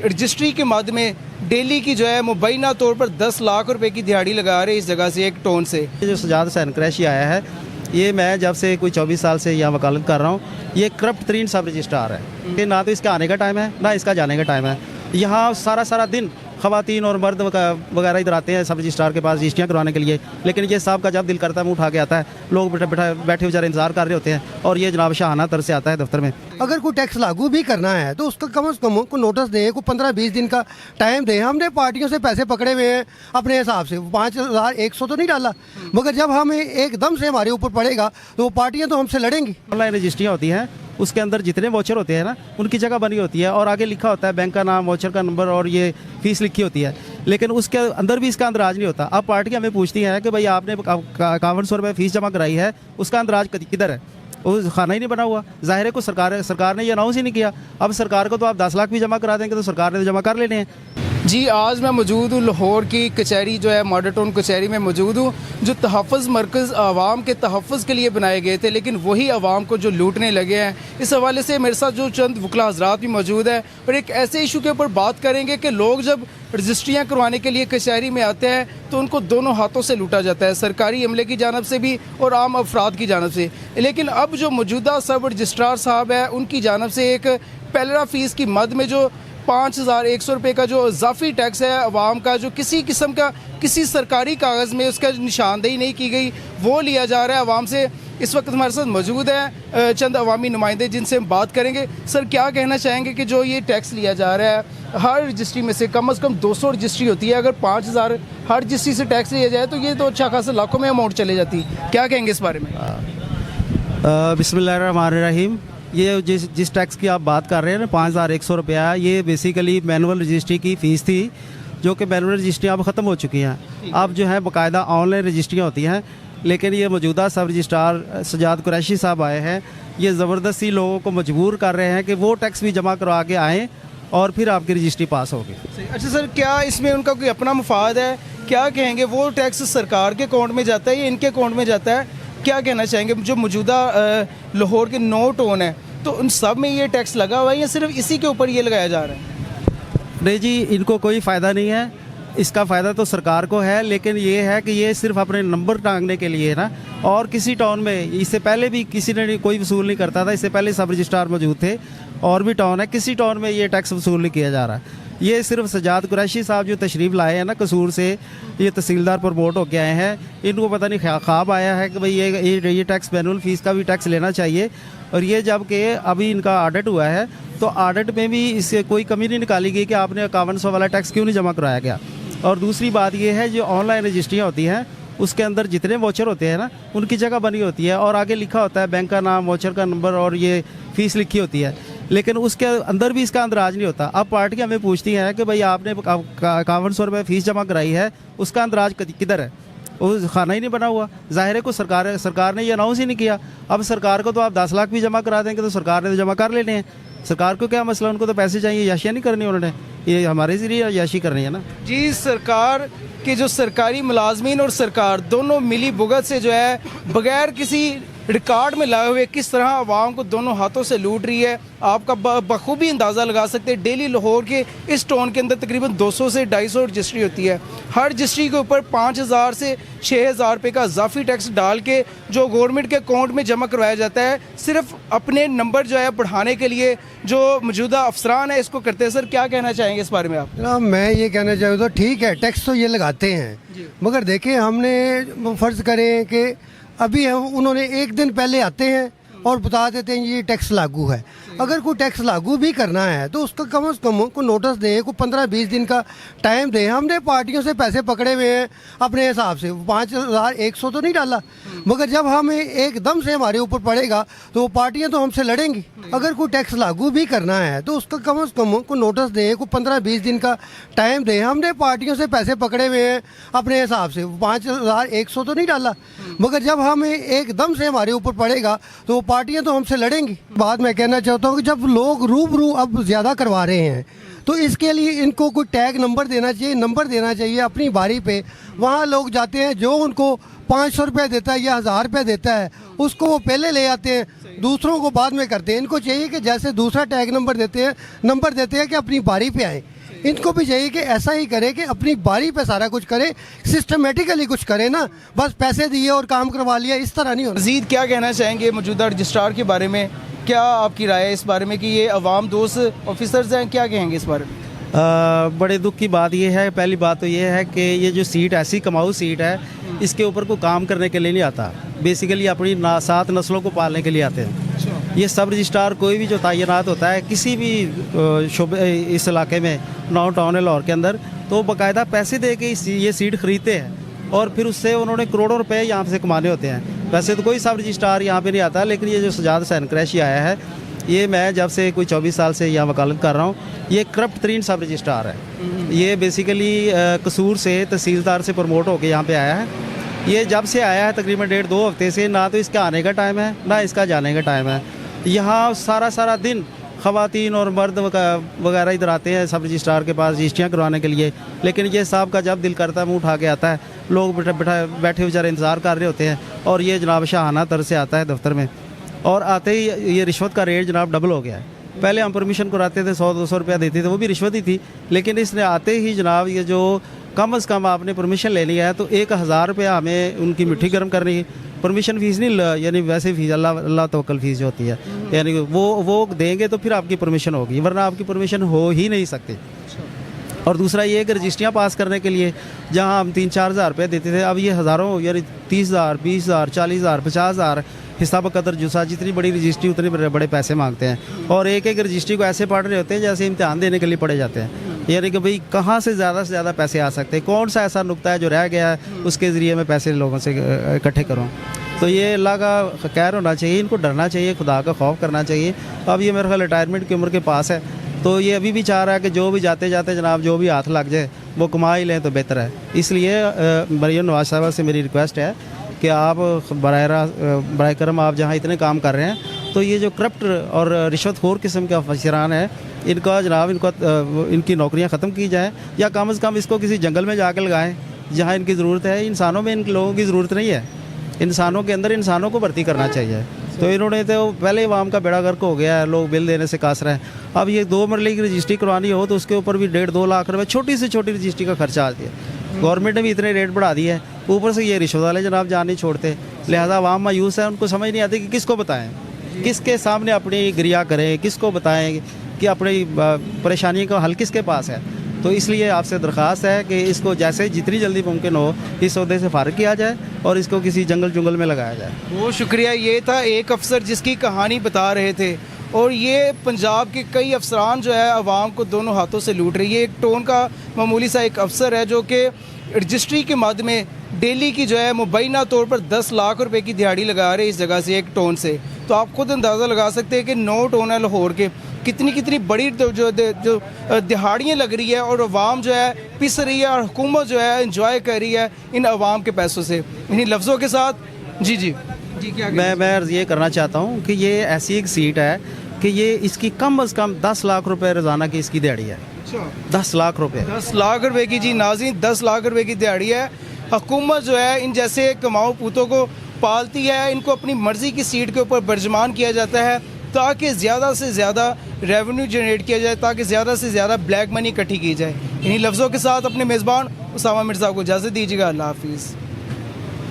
Registry के मद में डेली की जो है मुबैना तौर पर 10 लाख रुपए की दिहाड़ी लगा रहे हैं इस जगह से, एक टोन से। जो सजाद हुसैन कुरैशी आया है, ये मैं जब से कोई 24 साल से यहाँ वकालत कर रहा हूँ, ये करप्ट तरीन सब रजिस्ट्रार है कि ना तो इसका आने का टाइम है ना इसका जाने का टाइम है। यहाँ सारा दिन ख़वातीन और मर्द वगैरह इधर आते हैं सब रजिस्ट्रार के पास रजिस्ट्रियाँ करवाने के लिए, लेकिन ये साहब का जब दिल करता है मुँह उठा के आता है, लोग बैठे बेचारे इंतजार कर रहे होते हैं और ये जनाब शाहाना तर से आता है दफ्तर में। अगर कोई टैक्स लागू भी करना है तो उसका कम से कम को नोटिस दे, को 15-20 दिन का टाइम दे। हमने पार्टियों से पैसे पकड़े हुए हैं अपने हिसाब से, 5100 तो नहीं डाला, मगर जब हमें एकदम से हमारे ऊपर पड़ेगा तो वो पार्टियाँ तो हमसे लड़ेंगी। ऑनलाइन रजिस्ट्रियाँ होती हैं, उसके अंदर जितने वोचर होते हैं ना उनकी जगह बनी होती है और आगे लिखा होता है बैंक का नाम, वोचर का नंबर और ये फीस लिखी होती है, लेकिन उसके अंदर भी इसका अंदराज नहीं होता। अब पार्टी हमें पूछती है कि भाई आपने 5100 रुपये फीस जमा कराई है, उसका अंदराज किधर है? वो खाना ही नहीं बना हुआ। जाहिर है को सरकार ने ये अनाउंस ही नहीं किया। अब सरकार को तो आप 10 लाख भी जमा करा देंगे तो सरकार ने तो जमा कर लेने हैं। जी, आज मैं मौजूद हूँ लाहौर की कचहरी जो है मॉडल टाउन कचहरी में मौजूद हूँ, जो तहफ़्फ़ुज़ मरकज़ आवाम के तहफ़्फ़ुज़ के लिए बनाए गए थे, लेकिन वही आवाम को जो लूटने लगे हैं। इस हवाले से मेरे साथ जो चंद वकला हज़रात भी मौजूद हैं और एक ऐसे इशू के ऊपर बात करेंगे कि लोग जब रजिस्ट्रियाँ करवाने के लिए कचहरी में आते हैं तो उनको दोनों हाथों से लूटा जाता है, सरकारी अमले की जानब से भी और आम अफराद की जानब से। लेकिन अब जो मौजूदा सब रजिस्ट्रार साहब है उनकी जानब से एक पैलरा फ़ीस की मद में जो 5100 रुपये का जो इजाफी टैक्स है अवाम का, जो किसी किस्म का किसी सरकारी कागज़ में उसका निशानदेही नहीं की गई, वो लिया जा रहा है अवाम से। इस वक्त हमारे साथ मौजूद है चंद अवामी नुमाइंदे जिनसे हम बात करेंगे। सर, क्या कहना चाहेंगे कि जो ये टैक्स लिया जा रहा है, हर रजिस्ट्री में से कम 200 रजिस्ट्री होती है, अगर 5000 हर रजिस्ट्री से टैक्स लिया जाए तो ये तो अच्छा खासा लाखों में अमाउंट चले जाती, क्या कहेंगे इस बारे में? बिस्मिल्लाहिर्रहमानिर्रहीम। ये जिस टैक्स की आप बात कर रहे हैं ना 5100 रुपया, ये बेसिकली मैनुअल रजिस्ट्री की फ़ीस थी, जो कि मैनुअल रजिस्ट्री अब ख़त्म हो चुकी हैं। अब जो है बाकायदा ऑनलाइन रजिस्ट्रियाँ होती हैं, लेकिन ये मौजूदा सब रजिस्ट्रार सजाद कुरैशी साहब आए हैं, ये ज़बरदस्ती लोगों को मजबूर कर रहे हैं कि वो टैक्स भी जमा करवा के आएँ और फिर आपकी रजिस्ट्री पास होगी। अच्छा सर, क्या इसमें उनका कोई अपना मुफाद है? क्या कहेंगे, वो टैक्स सरकार के अकाउंट में जाता है या इनके अकाउंट में जाता है? क्या कहना चाहेंगे? जो मौजूदा लाहौर के 9 टोन है तो उन सब में ये टैक्स लगा हुआ है या सिर्फ इसी के ऊपर ये लगाया जा रहा है? नहीं जी, इनको कोई फ़ायदा नहीं है, इसका फ़ायदा तो सरकार को है, लेकिन ये है कि ये सिर्फ अपने नंबर टांगने के लिए ना। और किसी टाउन में इससे पहले भी किसी ने कोई वसूल नहीं करता था, इससे पहले सब रजिस्ट्रार मौजूद थे और भी टाउन है, किसी टाउन में ये टैक्स वसूल नहीं किया जा रहा है। ये सिर्फ सजाद कुरैशी साहब जो तशरीफ़ लाए हैं ना कसूर से, ये तहसीलदार प्रमोट होके आए हैं, इनको पता नहीं ख्वाब आया है कि भाई ये टैक्स मैनुअल फ़ीस का भी टैक्स लेना चाहिए। और ये जब कि अभी इनका ऑडिट हुआ है तो ऑडिट में भी इससे कोई कमी नहीं निकाली गई कि आपने 5100 वाला टैक्स क्यों नहीं जमा करवाया गया। और दूसरी बात ये है, जो ऑनलाइन रजिस्ट्रियाँ होती हैं उसके अंदर जितने वोचर होते हैं ना उनकी जगह बनी होती है और आगे लिखा होता है बैंक का नाम, वोचर का नंबर और ये फीस लिखी होती है, लेकिन उसके अंदर भी इसका अंदराज नहीं होता। अब पार्टी हमें पूछती है कि भाई आपने 5100 रुपये फीस जमा कराई है, उसका अंदराज किधर है? वो खाना ही नहीं बना हुआ। जाहिर है को सरकार ने ये अनाउंस ही नहीं किया। अब सरकार को तो आप 10 लाख भी जमा करा देंगे तो सरकार ने तो जमा कर लेने हैं। सरकार को क्या मसला, उनको तो पैसे चाहिए, याशियाँ नहीं करनी उन्होंने, ये हमारे ज़रिए याशी करनी है ना। जी, सरकार के जो सरकारी मुलाजमीन और सरकार दोनों मिली भुगत से जो है बगैर किसी रिकॉर्ड में लाए हुए किस तरह आवाम को दोनों हाथों से लूट रही है, आपका बखूबी अंदाज़ा लगा सकते हैं। डेली लाहौर के इस टाउन के अंदर तकरीबन 200 से 250 रजिस्ट्री होती है, हर रजिस्ट्री के ऊपर 5000 से 6000 रुपये का इजाफी टैक्स डाल के जो गवर्नमेंट के अकाउंट में जमा करवाया जाता है, सिर्फ अपने नंबर जो है बढ़ाने के लिए जो मौजूदा अफसरान है इसको करते हैं। सर, क्या कहना चाहेंगे इस बारे में आप? जनाब, मैं ये कहना चाहूँ तो ठीक है, टैक्स तो ये लगाते हैं, मगर देखिए हमने फ़र्ज़ करें कि अभी उन्होंने एक दिन पहले आते हैं और बता देते हैं ये टैक्स लागू है। अगर कोई टैक्स लागू भी करना है तो उसका कम से कम को नोटिस दे, को 15-20 दिन का टाइम दे। हमने पार्टियों से पैसे पकड़े हुए हैं अपने हिसाब से, 5100 तो नहीं डाला, मगर जब हमें एकदम से हमारे ऊपर पड़ेगा तो वो पार्टियां तो हमसे लड़ेंगी। अगर कोई टैक्स लागू भी करना है तो उसका कम से कम को नोटिस दे, को 15-20 दिन का टाइम दे। हमने पार्टियों से पैसे पकड़े हुए हैं अपने हिसाब से, 5100 तो नहीं डाला, मगर जब हमें एकदम से हमारे ऊपर पड़ेगा तो वो पार्टियां तो हमसे लड़ेंगी। बात मैं कहना चाहता हूँ कि जब लोग रूबरू अब ज़्यादा करवा रहे हैं तो इसके लिए इनको कोई टैग नंबर देना चाहिए, नंबर देना चाहिए अपनी बारी पे। वहाँ लोग जाते हैं, जो उनको 500 रुपये देता है या 1000 रुपये देता है उसको वो पहले ले आते हैं, दूसरों को बाद में करते हैं। इनको चाहिए कि जैसे दूसरा टैग नंबर देते हैं कि अपनी बारी पे आए, इनको भी चाहिए कि ऐसा ही करे कि अपनी बारी पे सारा कुछ करे, सिस्टमेटिकली कुछ करे ना, बस पैसे दिए और काम करवा लिया, इस तरह नहीं होना। मज़ीद क्या कहना चाहेंगे मौजूदा रजिस्ट्रार के बारे में? क्या आपकी राय है इस बारे में कि ये अवाम दोस्त ऑफिसर्स हैं, क्या कहेंगे इस बारे में? बड़े दुख की बात ये है, पहली बात तो ये है कि ये जो सीट ऐसी कमाऊ सीट है, इसके ऊपर कोई काम करने के लिए नहीं आता, बेसिकली अपनी 7 नस्लों को पालने के लिए आते हैं। ये सब रजिस्ट्रार कोई भी जो तैनात होता है किसी भी इस इलाके में, नौ टाउन है लाहौर के अंदर, तो बाकायदा पैसे दे के ये सीट खरीदते हैं और फिर उससे उन्होंने करोड़ों रुपए यहाँ से कमाने होते हैं। वैसे तो कोई सब रजिस्ट्रार यहाँ पे नहीं आता, लेकिन ये जो सजाद हुसैन कुरैशी आया है, ये मैं जब से कोई 24 साल से यहाँ वकालत कर रहा हूँ, ये करप्ट तरीन सब रजिस्ट्रार है। ये बेसिकली कसूर से तहसीलदार से प्रमोट होकर यहाँ पे आया है। ये जब से आया है तकरीबन 1.5-2 हफ्ते से, ना तो इसका आने का टाइम है ना इसका जाने का टाइम है। यहाँ सारा दिन ख़वातीन और मर्द वगैरह इधर आते हैं सब रजिस्ट्रार के पास रजिस्ट्रियाँ करवाने के लिए, लेकिन ये साहब का जब दिल करता है मुँह उठा के आता है, लोग बैठे बेचारे इंतज़ार कर रहे होते हैं, और ये जनाब शाहाना तर से आता है दफ्तर में, और आते ही ये रिश्वत का रेट जनाब डबल हो गया है। पहले हम परमिशन कराते थे 100-200 रुपया देते थे, वो भी रिश्वत ही थी, लेकिन इसने आते ही जनाब ये जो कम अज़ कम आपने परमिशन लेनी है तो 1000 रुपया हमें उनकी मिट्टी गर्म करनी है। परमिशन फ़ीस नहीं, यानी वैसे फ़ीस अल्लाह तवक्कल फ़ीस जो होती है, यानी वो देंगे तो फिर आपकी परमिशन होगी, वरना आपकी परमिशन हो ही नहीं सकती। और दूसरा ये कि रजिस्ट्रियाँ पास करने के लिए जहाँ हम 3-4 हज़ार रुपये देते थे, अब ये हज़ारों यानी 30,000, 20,000, 40,000, 50,000 हिसाब कदर जुसा, जितनी बड़ी रजिस्ट्री उतने बड़े पैसे मांगते हैं, और एक रजिस्ट्री को ऐसे पढ़ रहे होते हैं जैसे इम्तिहान देने के लिए पढ़े जाते हैं। यानी कि भाई कहाँ से ज़्यादा पैसे आ सकते हैं, कौन सा ऐसा नुक्ता है जो रह गया है, उसके ज़रिए मैं पैसे लोगों से इकट्ठे करूँ। तो ये अल्लाह का खैर होना चाहिए, इनको डरना चाहिए, खुदा का खौफ करना चाहिए। अब ये मेरे ख्याल रिटायरमेंट की उम्र के पास है, तो ये अभी भी चाह रहा है कि जो भी जाते जाते जनाब जो भी हाथ लग जाए वो कमा ही लें तो बेहतर है। इसलिए मरीम नवाज साहबा से मेरी रिक्वेस्ट है कि आप बराए करम आप जहाँ इतने काम कर रहे हैं, तो ये जो करप्ट और रिश्वतखोर किस्म के अफसरान हैं, इनका जनाब इनकी नौकरियाँ ख़त्म की जाए, या कम से कम इसको किसी जंगल में जाकर लगाएं जहाँ इनकी ज़रूरत है। इंसानों में इन लोगों की ज़रूरत नहीं है, इंसानों के अंदर इंसानों को भर्ती करना चाहिए। तो इन्होंने तो पहले अवाम का बेड़ा गर्क हो गया है, लोग बिल देने से कास रहे हैं। अब ये 2 मरले की रजिस्ट्री करवानी हो तो उसके ऊपर भी 1.5-2 लाख रुपये छोटी से छोटी रजिस्ट्री का खर्चा आती है। गवर्नमेंट ने भी इतने रेट बढ़ा दिए हैं, ऊपर से ये रिश्वत वाले जनाब जान नहीं छोड़ते, लिहाजा अवाम मायूस है, उनको समझ नहीं आती कि किसको बताएं, किसके सामने अपनी गिरिया करें, किसको बताएं कि अपनी परेशानी का हल किसके पास है। तो इसलिए आपसे दरख्वास्त है कि इसको जैसे जितनी जल्दी मुमकिन हो इस ओहदे से फारिग किया जाए और इसको किसी जंगल में लगाया जाए। बहुत शुक्रिया। ये था एक अफसर जिसकी कहानी बता रहे थे, और ये पंजाब के कई अफसरान जो है आवाम को दोनों हाथों से लूट रही है। एक टोन का मामूली सा एक अफसर है जो कि रजिस्ट्री के मद में डेली की जो है मुबैना तौर पर 10 लाख रुपए की दिहाड़ी लगा रहे हैं इस जगह से, एक टोन से। तो आप खुद अंदाज़ा लगा सकते हैं कि 9 टोन है लाहौर के, कितनी बड़ी जो दिहाड़ियाँ लग रही है, और अवाम जो है पिस रही है, और हुकूमत जो है इंजॉय कर रही है इन अवाम के पैसों से। इन्हीं लफ्ज़ों के साथ जी क्या मैं ये करना चाहता हूँ कि ये ऐसी एक सीट है कि ये इसकी कम अज़ कम 10 लाख रुपए रोज़ाना की इसकी दिहाड़ी है। 10 लाख रुपए, 10 लाख रुपए की जी नाज़रीन, 10 लाख रुपए की दिहाड़ी है। हुकूमत जो है इन जैसे कमाऊ पूतों को पालती है, इनको अपनी मर्ज़ी की सीट के ऊपर बर्जमान किया जाता है ताकि ज़्यादा से ज़्यादा रेवेन्यू जनरेट किया जाए, ताकि ज़्यादा से ज़्यादा ब्लैक मनी इकट्ठी की जाए। इन्हीं लफ्ज़ों के साथ अपने मेज़बान उसामा मिर्ज़ा को इजाज़त दीजिएगा। अल्लाह हाफिज़।